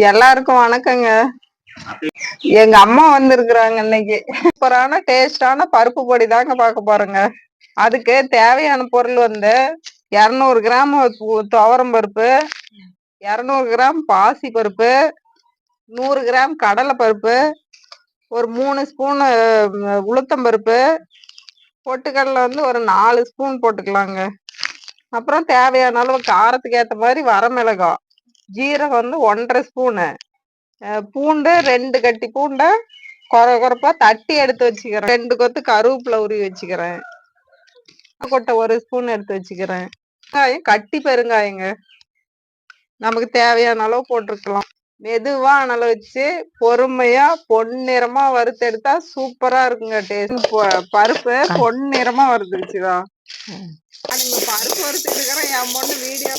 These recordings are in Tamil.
எல்லாருக்கும் வணக்கங்க. எங்க அம்மா வந்திருக்கிறாங்க இன்னைக்கு. சூப்பரான டேஸ்டான பருப்பு பொடி தாங்க பார்க்க போறோங்க. அதுக்கு தேவையான பொருள் 200 கிராம் துவரம் பருப்பு, 200 கிராம் பாசி பருப்பு, 100 கிராம் கடலை பருப்பு, ஒரு 3 ஸ்பூன் உளுத்தம் பருப்பு, பொட்டுக்கடலை ஒரு 4 ஸ்பூன் போட்டுக்கலாங்க. அப்புறம் தேவையான அளவு காரத்துக்கு ஏற்ற மாதிரி வரமிளகாய், ஜீரகம் 1.5 ஸ்பூனு, பூண்டு 2 கட்டி பூண்டை கொரப்பா தட்டி எடுத்து வச்சுக்கிறேன். 2 கொத்து கருவேப்பிலை உருவி வச்சுக்கிறேன். கொட்டை 1 ஸ்பூன் எடுத்து வச்சுக்கிறேன். வெங்காயம் கட்டி பெருங்காயங்க நமக்கு தேவையான அளவு போட்டிருக்கலாம். மெதுவா அனல வச்சு பொறுமையா பொன்னிறமா வறுத்து எடுத்தா சூப்பரா இருக்குங்க டேஸ்ட். பருப்பு பொன்னிறமா வறுத்துச்சுதான். நீங்க பருப்பு வறுத்துட்டு இருக்கிறேன். என் பொண்ணு வீடியோ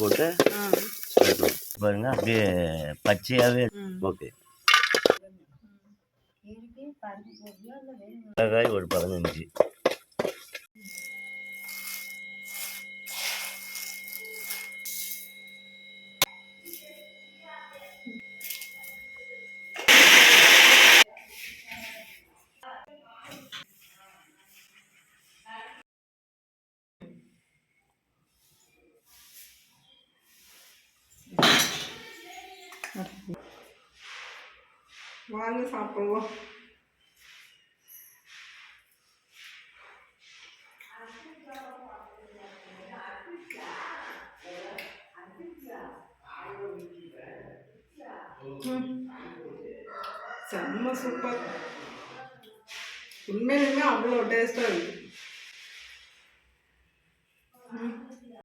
போட்டு பாருங்க, அப்படியே பச்சையாவே. ஓகே, மிளகாய் ஒரு 15. வாங்க சாப்பிடுவோம். செம்ம சூப்பர். உண்மையிலுமே அவ்வளோ டேஸ்டா இருக்கு.